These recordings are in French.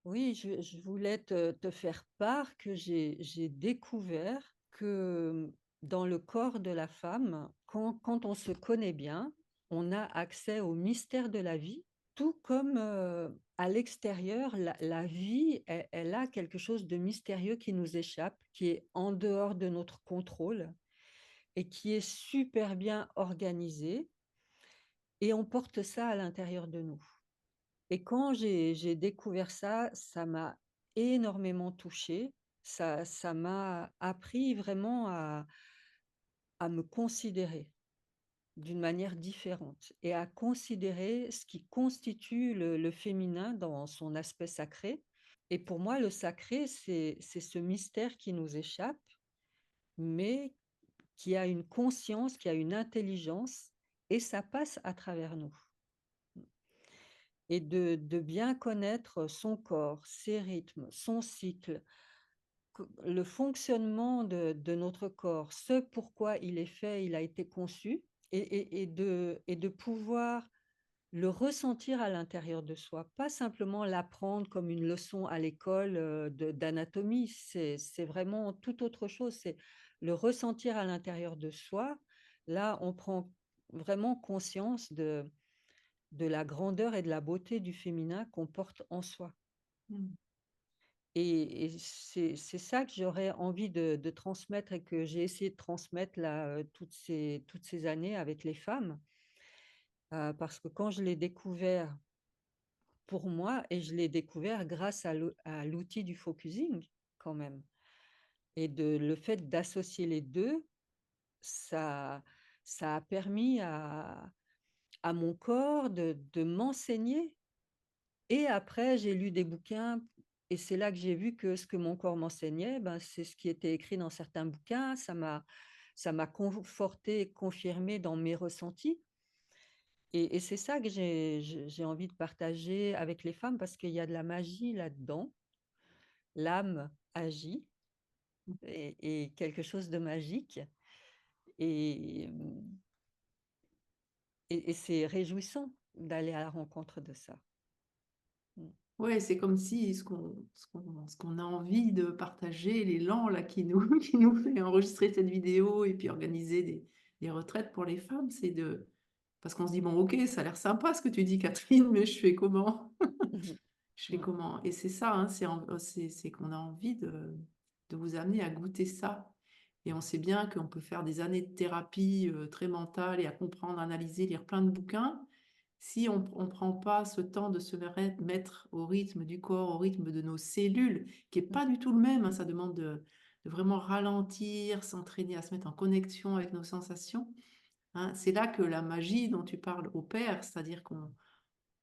Oui, je voulais te faire part que j'ai découvert que, dans le corps de la femme, quand on se connaît bien, on a accès au mystère de la vie, tout comme, à l'extérieur, la vie, elle a quelque chose de mystérieux qui nous échappe, qui est en dehors de notre contrôle et qui est super bien organisé et on porte ça à l'intérieur de nous. Et quand j'ai découvert ça, ça m'a énormément touchée. Ça m'a appris vraiment à me considérer d'une manière différente et à considérer ce qui constitue le féminin dans son aspect sacré. Et pour moi, le sacré, c'est ce mystère qui nous échappe, mais qui a une conscience, qui a une intelligence et ça passe à travers nous. Et de bien connaître son corps, ses rythmes, son cycle, le fonctionnement de notre corps, ce pourquoi il est fait, il a été conçu et de pouvoir le ressentir à l'intérieur de soi, pas simplement l'apprendre comme une leçon à l'école, d'anatomie, c'est vraiment tout autre chose, c'est le ressentir à l'intérieur de soi. Là, on prend vraiment conscience de la grandeur et de la beauté du féminin qu'on porte en soi. Mmh. Et c'est ça que j'aurais envie de transmettre et que j'ai essayé de transmettre là, toutes ces années avec les femmes. Parce que quand je l'ai découvert pour moi et je l'ai découvert grâce à l'outil du focusing quand même et le fait d'associer les 2, ça ça a permis à mon corps de m'enseigner. Et après, j'ai lu des bouquins et c'est là que j'ai vu que ce que mon corps m'enseignait, ben, c'est ce qui était écrit dans certains bouquins. Ça m'a confortée, confirmée dans mes ressentis et c'est ça que j'ai envie de partager avec les femmes parce qu'il y a de la magie là-dedans. L'âme agit et quelque chose de magique et et c'est réjouissant d'aller à la rencontre de ça. Mmh. Ouais, c'est comme si ce qu'on a envie de partager, l'élan là qui nous, qui nous fait enregistrer cette vidéo et puis organiser des retraites pour les femmes, c'est de... Parce qu'on se dit, bon, ok, ça a l'air sympa ce que tu dis, Catherine, mais je fais comment? Mmh. Je fais Mmh. comment? Et c'est ça, hein, c'est qu'on a envie de vous amener à goûter ça. Et on sait bien qu'on peut faire des années de thérapie très mentale et à comprendre, analyser, lire plein de bouquins. Si on ne prend pas ce temps de se mettre au rythme du corps, au rythme de nos cellules, qui n'est Mmh. pas du tout le même, hein, ça demande de vraiment ralentir, s'entraîner à se mettre en connexion avec nos sensations, hein. C'est là que la magie dont tu parles opère, c'est-à-dire qu'on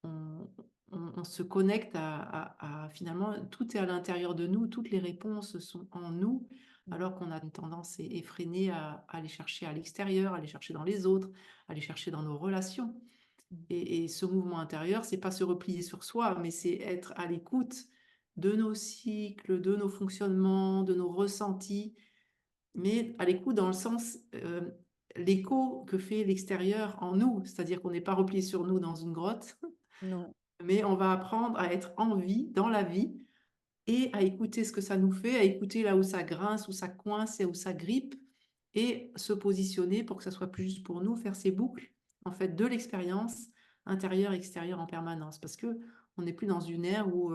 on, on se connecte finalement, tout est à l'intérieur de nous, toutes les réponses sont en nous, Mmh. alors qu'on a une tendance effrénée à aller chercher à l'extérieur, à aller chercher dans les autres, à aller chercher dans nos relations. Mmh. Et ce mouvement intérieur, c'est pas se replier sur soi, mais c'est être à l'écoute de nos cycles, de nos fonctionnements, de nos ressentis, mais à l'écoute dans le sens l'écho que fait l'extérieur en nous, c'est-à-dire qu'on n'est pas replié sur nous dans une grotte, Non, mais on va apprendre à être en vie, dans la vie, et à écouter ce que ça nous fait, à écouter là où ça grince, où ça coince et où ça grippe, et se positionner pour que ça soit plus juste pour nous, faire ces boucles en fait de l'expérience intérieure-extérieure en permanence, parce que on n'est plus dans une ère où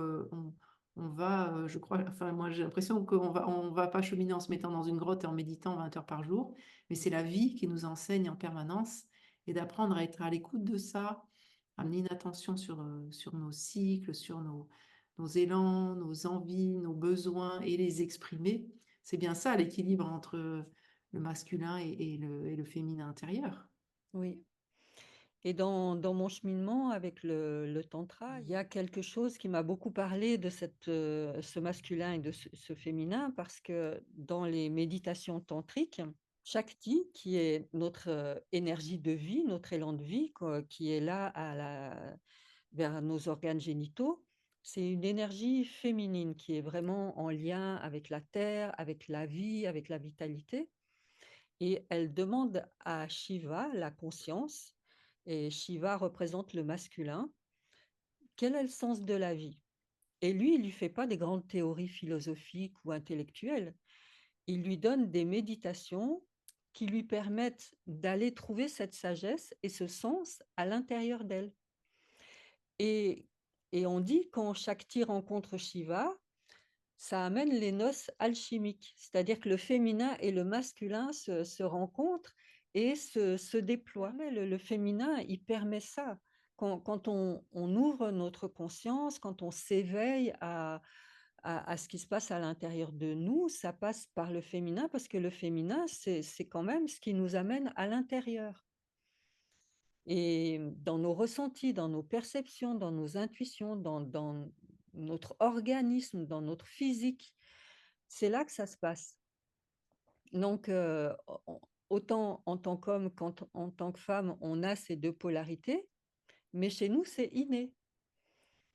on va, je crois, enfin moi j'ai l'impression qu'on va pas cheminer en se mettant dans une grotte et en méditant 20 heures par jour, mais c'est la vie qui nous enseigne en permanence et d'apprendre à être à l'écoute de ça, amener une attention sur nos cycles, sur nos élans, nos envies, nos besoins et les exprimer. C'est bien ça l'équilibre entre le masculin et le féminin intérieur. oui. Et dans mon cheminement avec le tantra, il y a quelque chose qui m'a beaucoup parlé de ce masculin et de ce féminin parce que dans les méditations tantriques, Shakti, qui est notre, énergie de vie, notre élan de vie, quoi, qui est là vers nos organes génitaux, c'est une énergie féminine qui est vraiment en lien avec la terre, avec la vie, avec la vitalité. Et elle demande à Shiva, la conscience, et Shiva représente le masculin, quel est le sens de la vie? Et lui, il lui fait pas des grandes théories philosophiques ou intellectuelles. Il lui donne des méditations qui lui permettent d'aller trouver cette sagesse et ce sens à l'intérieur d'elle. Et et on dit quand Shakti rencontre Shiva, ça amène les noces alchimiques. C'est-à-dire que le féminin et le masculin se rencontrent et se déploient. Mais le féminin, il permet ça. Quand on ouvre notre conscience, quand on s'éveille à ce qui se passe à l'intérieur de nous, ça passe par le féminin parce que le féminin, c'est quand même ce qui nous amène à l'intérieur. Et dans nos ressentis, dans nos perceptions, dans nos intuitions, dans notre organisme, dans notre physique, c'est là que ça se passe. Donc, autant en tant qu'homme qu'en tant que femme, on a ces 2 polarités, mais chez nous, c'est inné.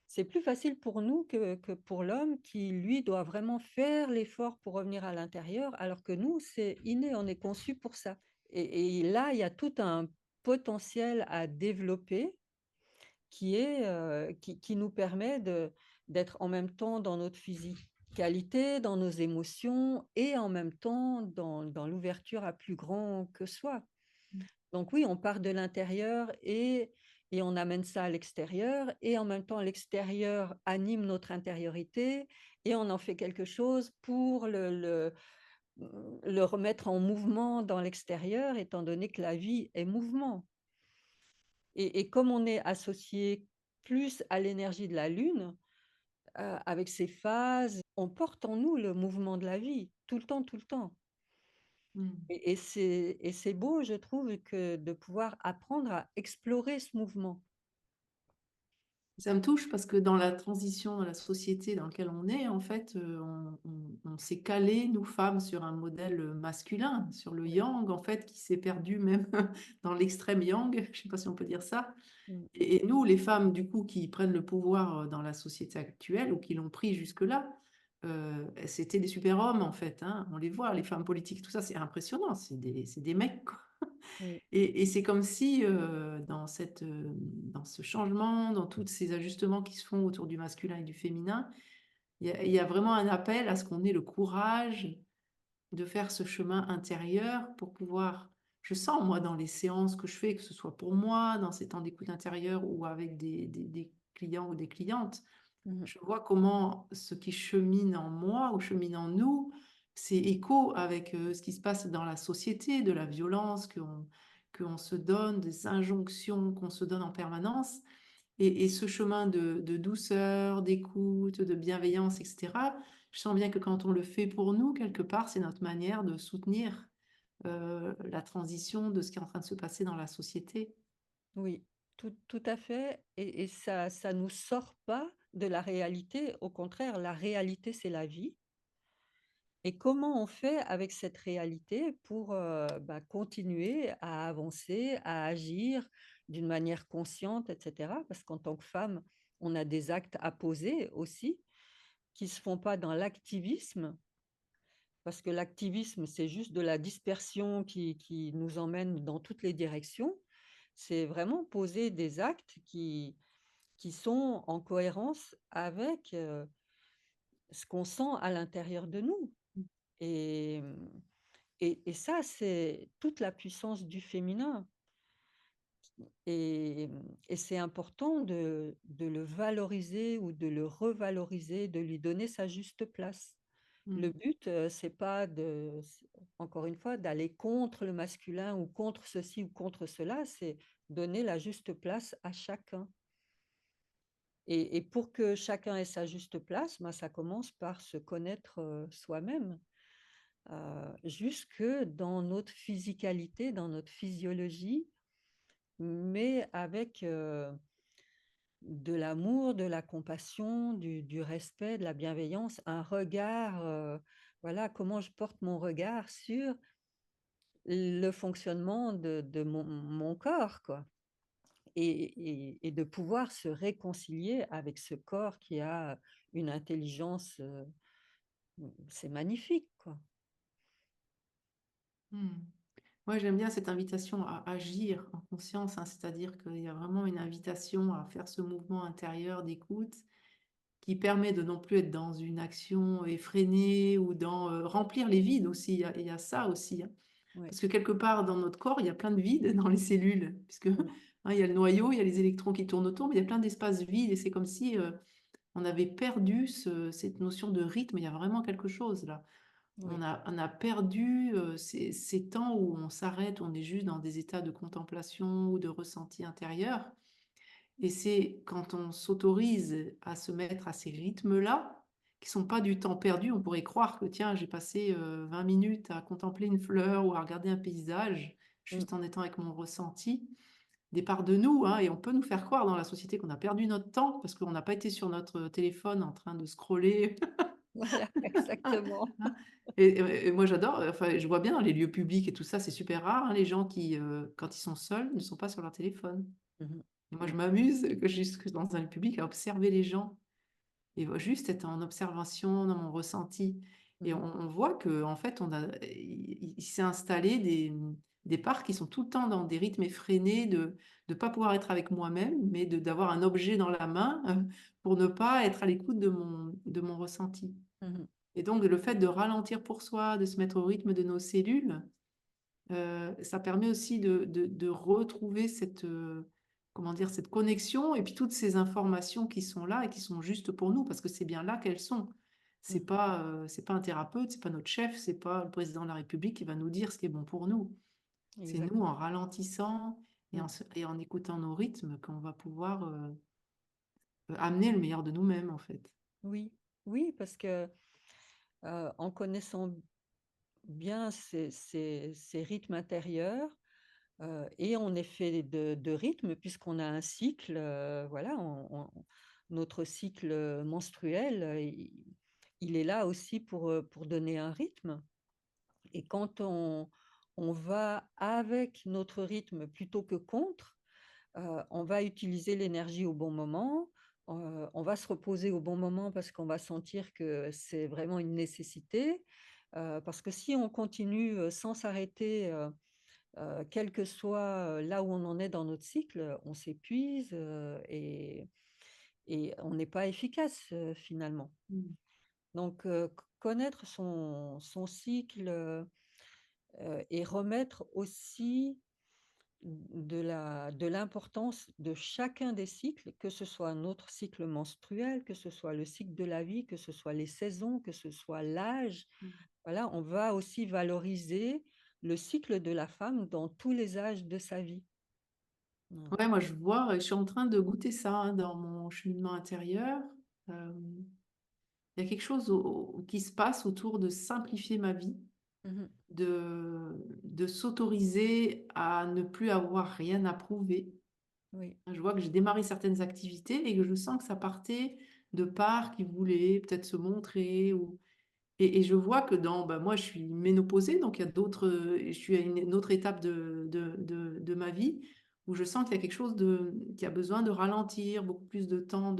C'est plus facile pour nous que pour l'homme qui, lui, doit vraiment faire l'effort pour revenir à l'intérieur, alors que nous, c'est inné, on est conçu pour ça. Et là, il y a tout un potentiel à développer qui nous permet d'être en même temps dans notre physicalité, dans nos émotions et en même temps dans l'ouverture à plus grand que soi. Mmh. Donc oui, on part de l'intérieur et on amène ça à l'extérieur et en même temps l'extérieur anime notre intériorité et on en fait quelque chose pour le remettre en mouvement dans l'extérieur étant donné que la vie est mouvement. Et comme on est associé plus à l'énergie de la lune, avec ses phases, on porte en nous le mouvement de la vie, tout le temps, tout le temps. Mmh. Et c'est beau, je trouve, que de pouvoir apprendre à explorer ce mouvement. Ça me touche parce que dans la transition dans la société dans laquelle on est, en fait, on s'est calé nous femmes, sur un modèle, masculin, sur le Oui. yang, en fait, qui s'est perdu même dans l'extrême yang, je sais pas si on peut dire ça. Mmh. Et nous, les femmes, du coup, qui prennent le pouvoir, dans la société actuelle ou qui l'ont pris jusque-là, c'était des super-hommes, en fait, hein. On les voit, les femmes politiques, tout ça, c'est impressionnant, c'est des mecs, quoi. Oui. Et c'est comme si, dans ce changement, dans tous ces ajustements qui se font autour du masculin et du féminin, il y a vraiment un appel à ce qu'on ait le courage de faire ce chemin intérieur pour pouvoir je sens moi dans les séances que je fais, que ce soit pour moi, dans ces temps d'écoute intérieure ou avec des clients ou des clientes, Mmh. je vois comment ce qui chemine en moi ou chemine en nous, c'est écho avec, ce qui se passe dans la société, de la violence qu'on se donne, des injonctions qu'on se donne en permanence et ce chemin de douceur, d'écoute, de bienveillance et cetera, je sens bien que quand on le fait pour nous, quelque part, c'est notre manière de soutenir, la transition de ce qui est en train de se passer dans la société. Oui, tout à fait et ça nous sort pas de la réalité. Au contraire, la réalité, c'est la vie. Et comment on fait avec cette réalité pour, continuer à avancer, à agir d'une manière consciente et cetera? Parce qu'en tant que femme, on a des actes à poser aussi, qui se font pas dans l'activisme, parce que l'activisme, c'est juste de la dispersion qui nous emmène dans toutes les directions. C'est vraiment poser des actes qui sont en cohérence avec, ce qu'on sent à l'intérieur de nous. Et et ça, c'est toute la puissance du féminin et c'est important de le valoriser ou de le revaloriser, de lui donner sa juste place. Mmh. Le but, c'est pas encore une fois, d'aller contre le masculin ou contre ceci ou contre cela, c'est donner la juste place à chacun et pour que chacun ait sa juste place, ben, ça commence par se connaître, soi-même. Jusque dans notre physicalité, dans notre physiologie, mais avec, de l'amour, de la compassion, du respect, de la bienveillance, un regard, voilà, comment je porte mon regard sur le fonctionnement de mon corps, quoi et de pouvoir se réconcilier avec ce corps qui a une intelligence, c'est magnifique, quoi. Mmh. Ouais, j'aime bien cette invitation à agir en conscience, hein, c'est-à-dire qu'il y a vraiment une invitation à faire ce mouvement intérieur d'écoute qui permet de non plus être dans une action effrénée ou dans, remplir les vides aussi. Il y a ça aussi, hein. ouais. Parce que quelque part dans notre corps, il y a plein de vides dans les cellules puisque, Mmh. hein, il y a le noyau, il y a les électrons qui tournent autour, mais il y a plein d'espaces vides et c'est comme si, on avait perdu cette notion de rythme. Il y a vraiment quelque chose là. On Oui. a on a perdu, ces temps où on s'arrête, on est juste dans des états de contemplation ou de ressenti intérieur et c'est quand on s'autorise à se mettre à ces rythmes-là, qui sont pas du temps perdu. On pourrait croire que tiens, j'ai passé, 20 minutes à contempler une fleur ou à regarder un paysage, Mmh. juste en étant avec mon ressenti. Des parts de nous, hein, et on peut nous faire croire dans la société qu'on a perdu notre temps parce qu'on n'a pas été sur notre téléphone en train de scroller. Voilà, exactement. Hein? Et moi j'adore, enfin je vois bien dans les lieux publics et tout ça, c'est super rare, hein, les gens qui, quand ils sont seuls, ne sont pas sur leur téléphone. Mmh mh. Et moi je Mmh. m'amuse que jusque dans un lieu public à observer les gens et juste être en observation dans mon ressenti et Mmh. on voit qu'en fait on a il s'est installé des parts qui sont tout le temps dans des rythmes effrénés de pas pouvoir être avec moi-même, mais d'avoir un objet dans la main, pour ne pas être à l'écoute de mon ressenti. Mmh. Et donc le fait de ralentir pour soi, de se mettre au rythme de nos cellules, ça permet aussi de retrouver cette, comment dire? Cette connexion et puis toutes ces informations qui sont là et qui sont justes pour nous parce que c'est bien là qu'elles sont. Mmh. C'est pas un thérapeute, c'est pas notre chef, c'est pas le président de la République qui va nous dire ce qui est bon pour nous. C'est nous en Exactement. ralentissant et Mmh. en écoutant nos rythmes qu'on va pouvoir, amener le meilleur de nous-mêmes, en fait. Oui, oui, parce que, en connaissant bien ces rythmes intérieurs, et en effet de rythme puisqu'on a un cycle, voilà, notre cycle, menstruel, il est là aussi pour donner un rythme et quand on va avec notre rythme plutôt que contre, on va utiliser l'énergie au bon moment, on va se reposer au bon moment parce qu'on va sentir que c'est vraiment une nécessité, parce que si on continue, sans s'arrêter, quel que soit, là où on en est dans notre cycle, on s'épuise, et on n'est pas efficace, finalement. Mmh. Donc connaître son cycle, et remettre aussi de l'importance de chacun des cycles, que ce soit notre cycle menstruel, que ce soit le cycle de la vie, que ce soit les saisons, que ce soit l'âge. Mmh. Voilà, on va aussi valoriser le cycle de la femme dans tous les âges de sa vie. Mmh. Ouais, moi je vois, je suis en train de goûter ça, hein, dans mon cheminement intérieur. Hem, il y a quelque chose qui se passe autour de simplifier ma vie, Mmh. de s'autoriser à ne plus avoir rien à prouver. Oui. Je vois que j'ai démarré certaines activités et que je sens que ça partait de parts qui voulaient peut-être se montrer ou et je vois que bah, moi je suis ménopausée, donc il y a d'autres, je suis à une autre étape de ma vie où je sens qu'il y a quelque chose qui a besoin de ralentir, beaucoup plus de temps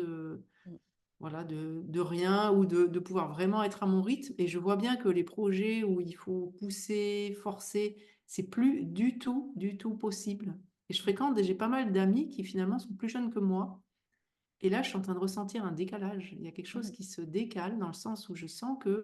Mmh. voilà, de rien ou de pouvoir vraiment être à mon rythme et je vois bien que les projets où il faut pousser, forcer, c'est plus du tout possible et je Mmh. fréquente j'ai pas mal d'amis qui finalement sont plus jeunes que moi et là, je suis en train de ressentir un décalage. Il y a quelque chose Mmh. qui se décale dans le sens où je sens que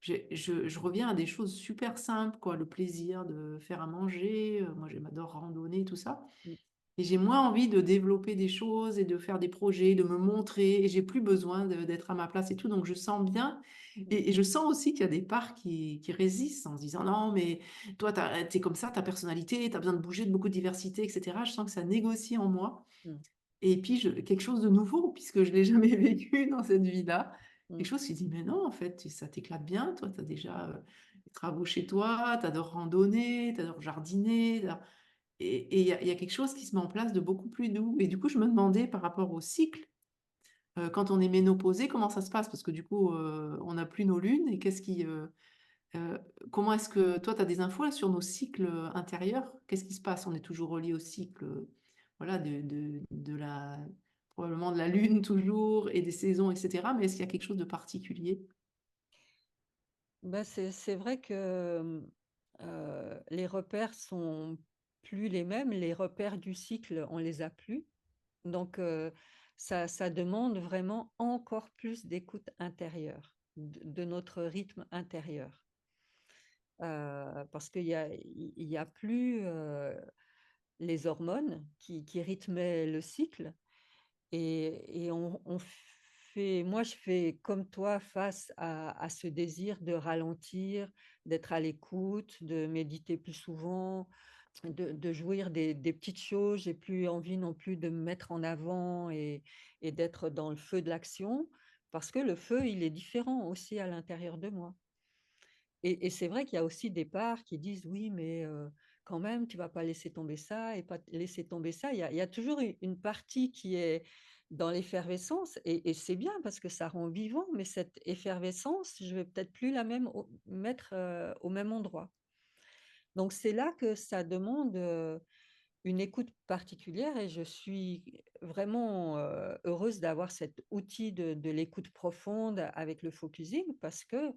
je reviens à des choses super simples, quoi, le plaisir de faire à manger, moi j'adore randonner, tout ça Mmh. et j'ai moins envie de développer des choses et de faire des projets, de me montrer et j'ai plus besoin d'être à ma place et tout, donc je sens bien Mmh. et je sens aussi qu'il y a des parts qui résistent en se disant: «Non mais toi tu es comme ça, ta personnalité, tu as besoin de bouger, de beaucoup de diversité et cetera». Je sens que ça négocie en moi Mmh. et puis quelque chose de nouveau puisque je l'ai jamais vécu dans cette vie-là. Quelque Mmh. chose qui dit: «Mais non, en fait, ça t'éclate bien, toi, tu as déjà, des travaux chez toi, tu adores randonner, tu adores jardiner, tu et il y a quelque chose qui se met en place de beaucoup plus doux et du coup, je me demandais par rapport au cycle, quand on est ménopausée, comment ça se passe? Parce que du coup, on n'a plus nos lunes et heu, comment est-ce que toi, tu as des infos là sur nos cycles, intérieurs? Qu'est-ce qui se passe? On est toujours relié au cycle, voilà, de la probablement de la lune toujours et des saisons et cetera, mais est-ce qu'il y a quelque chose de particulier? Bah, c'est vrai que, les repères sont plus les mêmes. Les repères du cycle, on les a plus. Donc ça demande vraiment encore plus d'écoute intérieure, de notre rythme intérieur. Parce qu'il y a plus, les hormones qui rythmaient le cycle et on fait moi, je fais comme toi face à ce désir de ralentir, d'être à l'écoute, de méditer plus souvent, de jouir des petites choses. J'ai plus envie non plus de me mettre en avant et d'être dans le feu de l'action, parce que le feu, il est différent aussi à l'intérieur de moi. Et c'est vrai qu'il y a aussi des parts qui disent: «Oui, mais quand même, tu vas pas laisser tomber ça et pas laisser tomber ça». Il y a toujours une partie qui est dans l'effervescence et c'est bien parce que ça rend vivant, mais cette effervescence, je vais peut-être plus la même mettre, au même endroit. Donc c'est là que ça demande, une écoute particulière et je suis vraiment, heureuse d'avoir cet outil de l'écoute profonde avec le focusing parce que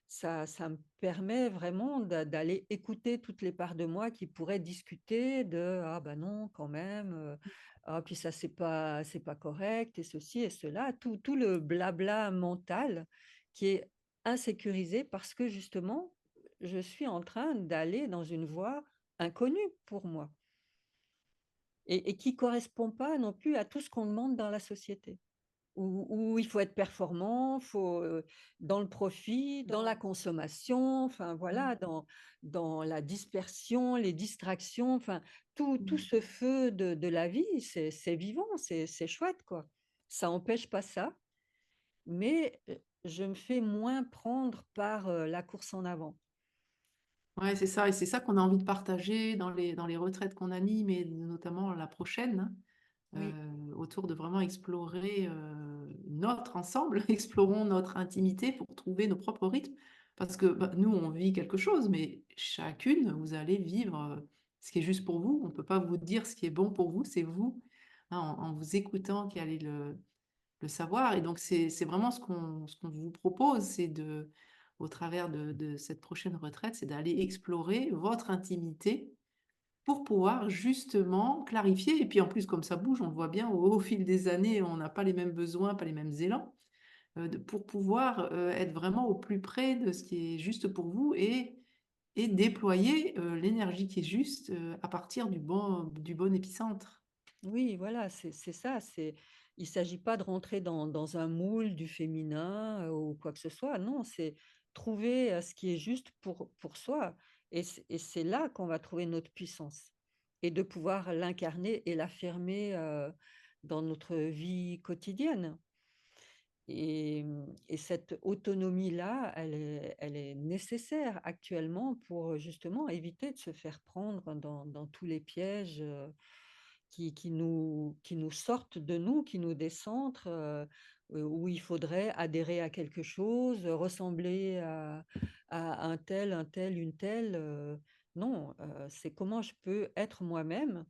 ça me permet vraiment d'aller écouter toutes les parts de moi qui pourraient discuter de: «Ah bah non, quand même, ah puis ça c'est pas correct et ceci et cela». Tout le blabla mental qui est insécurisé parce que justement, je suis en train d'aller dans une voie inconnue pour moi et qui correspond pas non plus à tout ce qu'on demande dans la société. Où il faut être performant, faut, dans le profit, dans la consommation, enfin Mmh. voilà, dans la dispersion, les distractions, enfin tout Mmh. ce feu de la vie, c'est vivant, c'est chouette quoi. Ça empêche pas ça, mais, je me fais moins prendre par, la course en avant. Ouais, c'est ça et c'est ça qu'on a envie de partager dans les retraites qu'on anime et notamment la prochaine, hein. Oui. Autour de vraiment explorer, notre ensemble, explorons notre intimité pour trouver nos propres rythmes. Parce que, bah, nous, on vit quelque chose, mais chacune, vous allez vivre, ce qui est juste pour vous. On ne peut pas vous dire ce qui est bon pour vous, c'est vous, hein, en vous écoutant qui allez le savoir et donc c'est vraiment ce qu'on vous propose, c'est de au travers de cette prochaine retraite, c'est d'aller explorer votre intimité pour pouvoir justement clarifier et puis en plus comme ça bouge, on le voit bien au fil des années, on n'a pas les mêmes besoins, pas les mêmes élans, de pour pouvoir, être vraiment au plus près de ce qui est juste pour vous et déployer, l'énergie qui est juste, à partir du bon épicentre. Oui, voilà, c'est ça, il s'agit pas de rentrer dans un moule du féminin, ou quoi que ce soit. Non, c'est trouver, ce qui est juste pour soi et c'est là qu'on va trouver notre puissance et de pouvoir l'incarner et l'affirmer, dans notre vie quotidienne et cette autonomie-là, elle est nécessaire actuellement pour, justement éviter de se faire prendre dans tous les pièges, qui nous sortent de nous, qui nous décentrent, où il faudrait adhérer à quelque chose, ressembler à un tel, une telle, non, c'est comment je peux être moi-même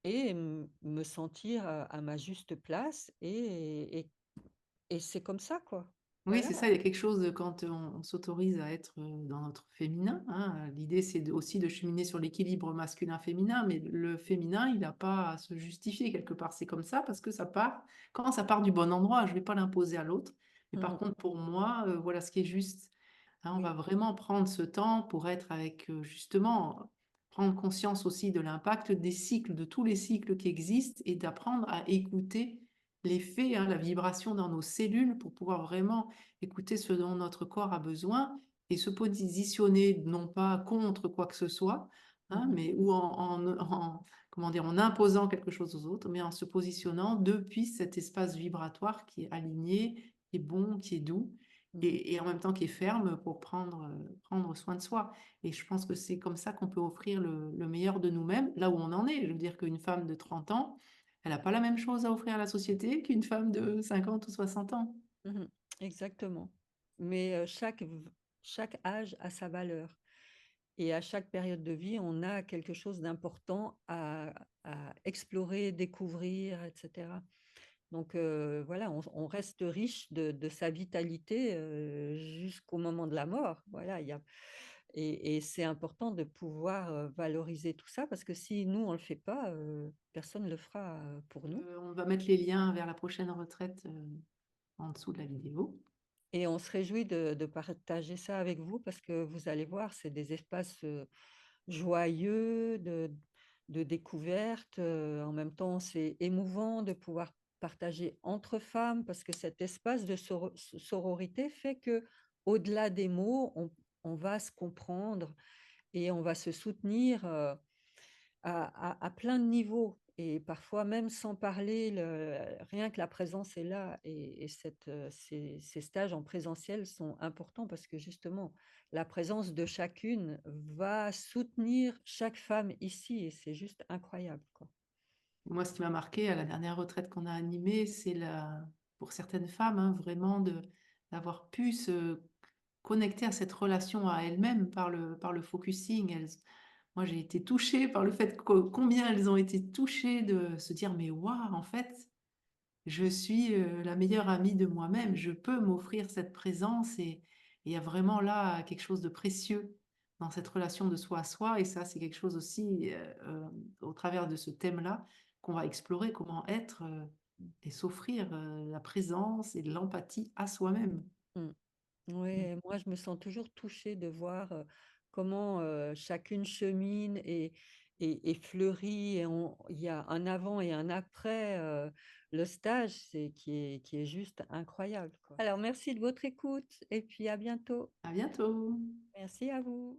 et me sentir, à ma juste place et c'est comme ça, quoi. Oui, Voilà. c'est ça, il y a quelque chose de quand, on s'autorise à être, dans notre féminin, hein, l'idée c'est aussi de cheminer sur l'équilibre masculin-féminin, mais le féminin, il n'a pas à se justifier quelque part. C'est comme ça parce que ça part quand ça part du bon endroit, je ne vais pas l'imposer à l'autre. Mais Mmh par mh. contre pour moi, voilà ce qui est juste. Hein, on va Oui. vraiment prendre ce temps pour être avec, justement, prendre conscience aussi de l'impact des cycles, de tous les cycles qui existent et d'apprendre à écouter l'effet, hein, la vibration dans nos cellules pour pouvoir vraiment écouter ce dont notre corps a besoin et se positionner non pas contre quoi que ce soit, Mmh hein, mh. mais ou comment dire? En imposant quelque chose aux autres, mais en se positionnant depuis cet espace vibratoire qui est aligné, qui est bon, qui est doux Mmh. et en même temps qui est ferme pour prendre soin de soi et je pense que c'est comme ça qu'on peut offrir le meilleur de nous-mêmes, là où on en est. Je veux dire qu'une femme de 30 ans, elle a pas la même chose à offrir à la société qu'une femme de 50 ou 60 ans. Mmh. Exactement. Mais, chaque âge a sa valeur et à chaque période de vie, on a quelque chose d'important à explorer, découvrir et cetera. Donc, voilà, on reste riche de sa vitalité, jusqu'au moment de la mort. Voilà, Et c'est important de pouvoir, valoriser tout ça parce que si nous, on le fait pas, personne le fera, pour nous. On va mettre les liens vers la prochaine retraite, en dessous de la vidéo. Et on se réjouit de partager ça avec vous parce que vous allez voir, c'est des espaces, joyeux de découverte, en même temps, c'est émouvant de pouvoir partager entre femmes parce que cet espace de sororité fait que au delà des mots, on va se comprendre et on va se soutenir, à plein de niveaux et parfois même sans parler, rien que la présence est là et ces stages en présentiel sont importants parce que justement, la présence de chacune va soutenir chaque femme ici et c'est juste incroyable, quoi. Moi, ce qui m'a marqué à la dernière retraite qu'on a animée, c'est pour certaines femmes, hein, vraiment d'avoir pu se connecter à cette relation à elles-mêmes par le focusing. Moi, j'ai été touchée par le fait combien elles ont été touchées de se dire, mais waouh, en fait, je suis la meilleure amie de moi-même. Je peux m'offrir cette présence et il y a vraiment là quelque chose de précieux dans cette relation de soi à soi. Et ça, c'est quelque chose aussi, au travers de ce thème-là, qu'on va explorer, comment être et s'offrir la présence et de l'empathie à soi-même. Mmh. Mm. Ouais, moi je me sens toujours touchée de voir, comment, chacune chemine et fleurit et on il y a un avant et un après, le stage, c'est qui est juste incroyable, quoi. Alors merci de votre écoute et puis à bientôt. À bientôt. Merci à vous.